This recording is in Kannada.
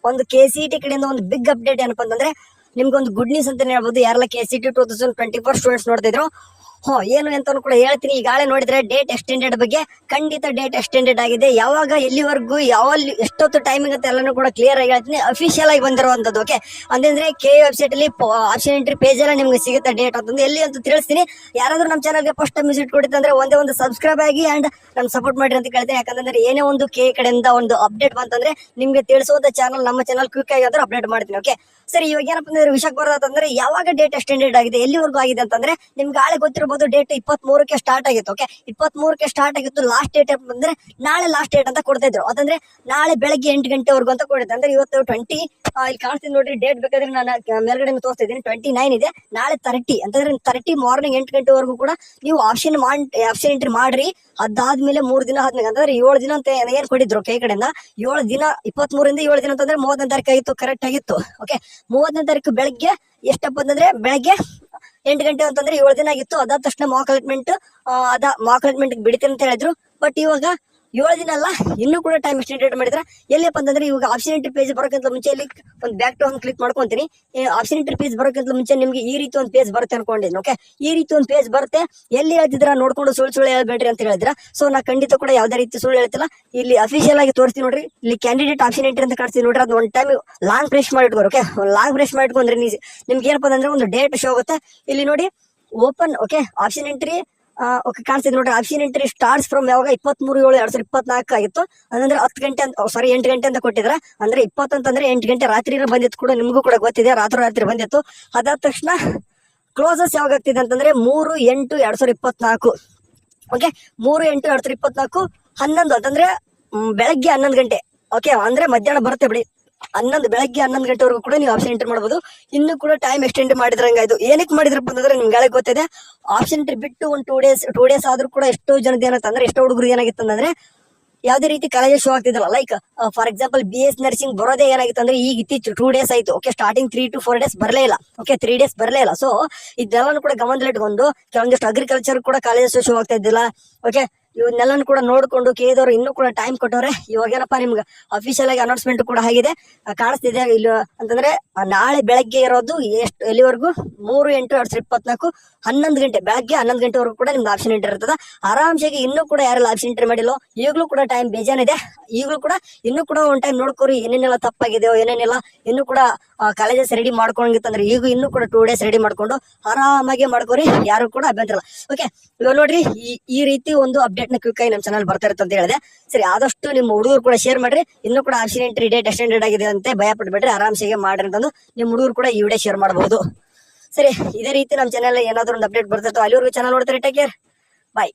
ಒಂದು KCET ಕಡೆಯಿಂದ ಒಂದು ಬಿಗ್ ಅಪ್ಡೇಟ್ ಏನಪ್ಪಾ ಅಂತಂದ್ರೆ ನಿಮ್ಗೆ ಒಂದು ಗುಡ್ ನ್ಯೂಸ್ ಅಂತಾನೆ ಹೇಳ್ಬೋದು. ಯಾರೆಲ್ಲ KCET 2024 ಸ್ಟೂಡೆಂಟ್ಸ್ ನೋಡ್ತಾ ಇದ್ರು, ಏನು ಅಂತ ಕೂಡ ಹೇಳ್ತೀನಿ. ಈಗಾಗಲೇ ನೋಡಿದ್ರೆ ಡೇಟ್ ಎಕ್ಸ್ಟೆಂಡೆಡ್ ಬಗ್ಗೆ, ಖಂಡಿತ ಡೇಟ್ ಎಕ್ಸ್ಟೆಂಡೆಡ್ ಆಗಿದೆ. ಯಾವಾಗ ಎಲ್ಲಿವರೆಗೂ ಎಷ್ಟೊತ್ತು ಟೈಮಿಂಗ್ ಅಂತ ಎಲ್ಲಾನು ಕೂಡ ಕ್ಲಿಯರ್ ಆಗಿ ಹೇಳ್ತೀನಿ. ಅಫಿಷಿಯಲ್ ಆಗಿ ಬಂದಿರುವಂತದ್ದು. ಓಕೆ, ಅಂದ್ರೆ KE ವೆಬ್ಸೈಟ್ ಅಲ್ಲಿ ಆಪ್ಷನ್ ಎಂಟ್ರಿ ಪೇಜ್ ಎಲ್ಲ ನಿಮ್ಗೆ ಸಿಗುತ್ತೆ ಡೇಟ್ ಅಂತಂದು ಎಲ್ಲಿ ಅಂತ ತಿಳಿಸ್ತೀನಿ. ಯಾರಾದ್ರೂ ನಮ್ಮ ಚಾನಲ್ಗೆ ಫಸ್ಟ್ ಟೈಮ್ ವಿಸಿಟ್ ಕೊಟ್ಟಿದ್ರೆ ಒಂದೇ ಒಂದು ಸಬ್ಸ್ಕ್ರೈಬ್ ಆಗಿ ಅಂಡ್ ನಮ್ ಸಪೋರ್ಟ್ ಮಾಡಿ ಅಂತ ಕೇಳ್ತೀನಿ. ಯಾಕಂದ್ರೆ ಏನೇ ಒಂದು KE ಕಡೆಯಿಂದ ಒಂದು ಅಪ್ಡೇಟ್ ಬಂತಂದ್ರೆ ನಿಮ್ಗೆ ತಿಳಿಸುವಂತ ಚಾನಲ್ ನಮ್ಮ ಚಾನಲ್ ಕ್ವಿಕ್ ಆಗಿ ಆದ್ರೂ ಅಪ್ಡೇಟ್ ಮಾಡ್ತೀನಿ. ಓಕೆ ಸರಿ, ಇವಾಗ ಏನಪ್ಪ ಅಂದ್ರೆ ವಿಷಯಕ್ಕೆ ಬರೋದಂದ್ರೆ ಯಾವಾಗ ಡೇಟ್ ಎಕ್ಸ್ಟೆಂಡೆಡ್ ಆಗಿದೆ, ಎಲ್ಲಿವರೆಗೂ ಆಗಿದೆ ಅಂತಂದ್ರೆ ನಿಮ್ಗೆ ಆಳೆ ಗೊತ್ತಿರಬಹುದು. ಡೇಟ್ 23ಕ್ಕೆ ಸ್ಟಾರ್ಟ್ ಆಗಿತ್ತು. ಓಕೆ, 23ಕ್ಕೆ ಸ್ಟಾರ್ಟ್ ಆಗಿತ್ತು. ಲಾಸ್ಟ್ ಡೇಟ್ ಅಂದ್ರೆ ನಾಳೆ ಲಾಸ್ಟ್ ಡೇಟ್ ಅಂತ ಕೊಡ್ತಾ ಇದ್ರು. ಅದಂದ್ರೆ ನಾಳೆ ಬೆಳಗ್ಗೆ 8 ಗಂಟೆವರೆಗೂ ಅಂತ ಕೊಡುತ್ತೆ. ಅಂದ್ರೆ ಇವತ್ತು 20 ಇಲ್ಲಿ ಕಾಣಿಸ್ತೀನಿ ನೋಡ್ರಿ ಡೇಟ್. ಬೇಕಾದ್ರೆ ನಾನು ಮೇಲ್ಗಡೆ ತೋರಿಸ್ತಾ ಇದ್ದೀನಿ 29 ಇದೆ. ನಾಳೆ 30 ಅಂತಂದ್ರೆ 30 ಮಾರ್ನಿಂಗ್ 8 ಗಂಟೆವರೆಗೂ ಕೂಡ ನೀವು ಆಪ್ಷನ್ ಎಂಟ್ರಿ ಮಾಡ್ರಿ. ಅದಾದ್ಮೇಲೆ 3 ದಿನ ಆದ್ಮೇಲೆ ಅಂತಂದ್ರೆ 7 ದಿನ ಅಂತ ಏನ್ ಕೊಟ್ಟಿದ್ರು KE ಕಡೆಯಿಂದ, 7 ದಿನ 23ರಿಂದ 7 ದಿನ ಅಂತಂದ್ರೆ 30ನೇ ತಾರೀಕು ಆಗಿತ್ತು. ಕರೆಕ್ಟ್ ಆಗಿತ್ತು. ಓಕೆ, 30ನೇ ತಾರೀಕು ಬೆಳಗ್ಗೆ ಎಷ್ಟಪ್ಪ ಅಂತಂದ್ರೆ ಬೆಳಗ್ಗೆ 8 ಗಂಟೆ ಅಂತಂದ್ರೆ 7 ದಿನ ಆಗಿತ್ತು. ಅದಾದ ತಕ್ಷಣ ಮಾಕ್ ಅಲಾಟ್ಮೆಂಟ್ ಬಿಡ್ತೀನಿ ಅಂತ ಹೇಳಿದ್ರು. ಬಟ್ ಇವಾಗ 7 ದಿನ ಅಲ್ಲ, ಇನ್ನೂ ಕೂಡ ಟೈಮ್ ಎಕ್ಸ್ಟೆಂಡೆಡ್ ಮಾಡಿದ್ರೆ. ಎಲ್ಲಿಯಪ್ಪ ಅಂತಂದ್ರೆ ಇವಾಗ ಆಪ್ಷನ್ ಎಂಟ್ರಿ ಪೇಜ್ ಬರೋಕ್ಕಿಂತ ಮುಂಚೆ ಇಲ್ಲಿ ಒಂದು ಬ್ಯಾಕ್ ಟು ಹೋಮ್ ಕ್ಲಿಕ್ ಮಾಡ್ಕೊಂತೀನಿ. ಆಪ್ಷನ್ ಎಂಟ್ರಿ ಪೇಜ್ ಬರೋಕ್ಕಿಂತ ಮುಂಚೆ ನಿಮ್ಗೆ ಈ ರೀತಿ ಒಂದು ಪೇಜ್ ಬರುತ್ತೆ ಅನ್ಕೊಂಡಿದ್ದೀನಿ. ಓಕೆ, ಈ ರೀತಿ ಒಂದು ಪೇಜ್ ಬರುತ್ತೆ. ಎಲ್ಲಿ ಹೇಳ್ತಿದ್ರ ನೋಡ್ಕೊಂಡು ಸುಳ್ಳು ಹೇಳ್ಬೇಡ್ರಿ ಅಂತ ಹೇಳಿದ್ರ. ಸೊ ನಾ ಖಂಡಿತ ಕೂಡ ಯಾವ್ದೇ ರೀತಿ ಸುಳ್ಳು ಹೇಳ್ತಿಲ್ಲ. ಇಲ್ಲಿ ಅಫಿಷಿಯಲ್ ಆಗಿ ತೋರಿಸ್ತೀನಿ ನೋಡ್ರಿ. ಇಲ್ಲಿ ಕ್ಯಾಂಡಿಡೇಟ್ ಆಪ್ಷನ್ ಎಂಟ್ರಿ ಅಂತ ಕಾಣಿಸ್ತೀನಿ ನೋಡ್ರಿ. ಅದು ಒಂದು ಟೈಮ್ ಲಾಂಗ್ ಪ್ರೆಸ್ ಮಾಡಿಟ್ಕೋರಿ. ಓಕೆ, ಲಾಂಗ್ ಪ್ರೆಸ್ ಮಾಡಿಟ್ಕೊಂಡ್ರೆ ನಿಮ್ಗೆ ಏನಪ್ಪ ಅಂದ್ರೆ ಒಂದು ಡೇಟ್ ಶೋ ಆಗುತ್ತೆ. ಇಲ್ಲಿ ನೋಡಿ open. Okay, option entry okay ಕಾಣಿಸ್ತಿದೆ ನೋಡ್ರಿ. ಆಪ್ಷನ್ ಎಂಟ್ರಿ ಸ್ಟಾರ್ಟ್ಸ್ ಫ್ರಮ್ ಯಾವಾಗ 23/7/2024 ಆಗಿತ್ತು. ಅಂದ್ರೆ 10 ಗಂಟೆ ಅಂತ 8 ಗಂಟೆ ಅಂತ ಕೊಟ್ಟಿದ್ರ. ಅಂದ್ರೆ 20 ಅಂತಂದ್ರೆ 8 ಗಂಟೆ ರಾತ್ರಿ ಬಂದಿತ್ತು ಕೂಡ, ನಿಮ್ಗೂ ಕೂಡ ಗೊತ್ತಿದೆ. ರಾತ್ರಿ ಬಂದಿತ್ತು. ಅದಾದ ತಕ್ಷಣ ಕ್ಲೋಸಸ್ ಯಾವಾಗ ಆಗ್ತಿದೆ ಅಂತಂದ್ರೆ 3/8/2024. ಓಕೆ, 3/8/2024 11 ಅಂತಂದ್ರೆ ಬೆಳಗ್ಗೆ 11 ಗಂಟೆ. ಓಕೆ, ಅಂದ್ರೆ ಮಧ್ಯಾಹ್ನ ಬರುತ್ತೆ ಬಿಡಿ. ಬೆಳಗ್ಗೆ 11 ಗಂಟೆವರೆಗೂ ಕೂಡ ನೀವು ಆಪ್ಷನ್ ಎಂಟ್ರಿ ಮಾಡಬಹುದು. ಇನ್ನು ಕೂಡ ಟೈಮ್ ಎಕ್ಸ್ಟೆಂಡ್ ಮಾಡಿದ್ರಂಗ ಇದು ಏನಕ್ಕೆ ಮಾಡಿದ್ರಪ್ಪ ಅಂತಂದ್ರೆ ನಿಮ್ಗೆ ಗೊತ್ತಿದೆ. ಆಪ್ಷನ್ ಎಂಟ್ರಿ ಬಿಟ್ಟು ಒಂದು 2 ಡೇಸ್ ಆದ್ರೂ ಕೂಡ ಎಷ್ಟೋ ಜನದ ಏನಂತಂದ್ರೆ ಎಷ್ಟೋ ಹುಡುಗರು ಏನಾಗಿತ್ತು ಅಂತಂದ್ರೆ ಯಾವ್ದೇ ರೀತಿ ಕಾಲೇಜ್ ಶೋ ಆಗ್ತಿದ್ದಲ್ಲ. Like for example BS nursing ಬರೋದೇ ಏನಾಗಿತ್ತು ಅಂದ್ರೆ ಈಗ ಇತ್ತೀಚೆಗೆ 2 ಡೇಸ್ ಆಯ್ತು. ಓಕೆ, ಸ್ಟಾರ್ಟಿಂಗ್ 3 to 4 ಡೇಸ್ ಬರಲೇ ಇಲ್ಲ. ಓಕೆ, 3 ಡೇಸ್ ಬರಲೇ ಇಲ್ಲ. ಸೊ ಇದೆಲ್ಲಾನು ಕೂಡ ಗಮನದಲ್ಲಿಟ್ಕೊಂಡು ಕೆಲವೊಂದಿಷ್ಟು ಅಗ್ರಿಕಲ್ಚರ್ ಕೂಡ ಕಾಲೇಜ್ ಶೋ ಆಗ್ತಾ ಇದ್ದಿಲ್ಲ. ಓಕೆ, ಇವನ್ನೆಲ್ಲನೂ ಕೂಡ ನೋಡ್ಕೊಂಡು KEದವರು ಇನ್ನೂ ಕೂಡ ಟೈಮ್ ಕೊಟ್ಟವ್ರೆ. ಇವಾಗ ಏನಪ್ಪಾ ನಿಮ್ಗೆ ಅಫಿಷಿಯಲ್ ಆಗಿ ಅನೌನ್ಸ್ಮೆಂಟ್ ಕೂಡ ಆಗಿದೆ, ಕಾಣಿಸ್ತಿದೆ ಇಲ್ಲಿ ಅಂತಂದ್ರೆ ನಾಳೆ ಬೆಳಗ್ಗೆ ಇರೋದು ಎಲ್ಲಿವರೆಗೂ 3/8/2024 11 ಗಂಟೆ ಬೆಳಗ್ಗೆ 11 ಗಂಟೆವರೆಗೂ ಕೂಡ ನಿಮ್ದು ಆಪ್ಷನ್ ಎಂಟ್ರಿ ಇರ್ತದೆ. ಆರಾಮ್ಸಾಗಿ ಇನ್ನೂ ಕೂಡ ಯಾರೆಲ್ಲ ಆಪ್ಷನ್ ಎಂಟ್ರಿ ಮಾಡಿಲ್ಲ ಈಗಲೂ ಕೂಡ ಟೈಮ್ ಬೇಜಾನಿದೆ. ಈಗಲೂ ಕೂಡ ಇನ್ನೂ ಕೂಡ ಒಂದು ಟೈಮ್ ನೋಡ್ಕೋರಿ ಏನೇನೆಲ್ಲ ತಪ್ಪಾಗಿದೆಯೋ ಏನೇನೆಲ್ಲ ಇನ್ನೂ ಕೂಡ ಕಾಲೇಜಸ್ ರೆಡಿ ಮಾಡ್ಕೊಂಡಿತ್ತಂದ್ರೆ ಈಗ ಇನ್ನೂ ಕೂಡ 2 ಡೇಸ್ ರೆಡಿ ಮಾಡ್ಕೊಂಡು ಆರಾಮಾಗಿ ಮಾಡ್ಕೋರಿ. ಯಾರು ಕೂಡ ಅಭ್ಯಂತರ ಇಲ್ಲ. ಓಕೆ, ಇವಾಗ ನೋಡ್ರಿ ಈ ರೀತಿ ಒಂದು ಅಪ್ಡೇಟ್ ನ ಕ್ವಿಕ್ ಆಗಿ ನಮ್ಮ ಚಾನಲ್ ಬರ್ತಾ ಇರುತ್ತೆ ಅಂತ ಹೇಳಿದೆ. ಸರಿ, ಆದಷ್ಟು ನಿಮ್ಮ ಹುಡುಗರು ಕೂಡ ಶೇರ್ ಮಾಡ್ರಿ. ಇನ್ನೂ ಕೂಡ ಆಪ್ಷನ್ ಎಂಟ್ರಿ ಡೇಟ್ ಎಕ್ಸ್ಟೆಂಡೆಡ್ ಆಗಿದೆ ಅಂತ ಭಯ ಪಡ್ಬೇಡ್ರಿ. ಆರಾಮ್ಸಾಗಿ ಮಾಡ್ರಿ ಅಂತಂದು ನಿಮ್ಮ ಹುಡುಗರು ಕೂಡ ಈ ವಿಡಿಯೋ ಶೇರ್ ಮಾಡಬಹುದು. ಸರಿ, ಇದೇ ರೀತಿ ನಮ್ಮ ಚಾನಲ್ ಏನಾದ್ರು ಒಂದು ಅಪ್ಡೇಟ್ ಬರ್ತಿತ್ತು. ಅಲ್ಲಿವರೆಗೂ ಚಾನಲ್ ನೋಡ್ತಾರೆ. ಟೇಕ್ ಕೇರ್, ಬಾಯ್.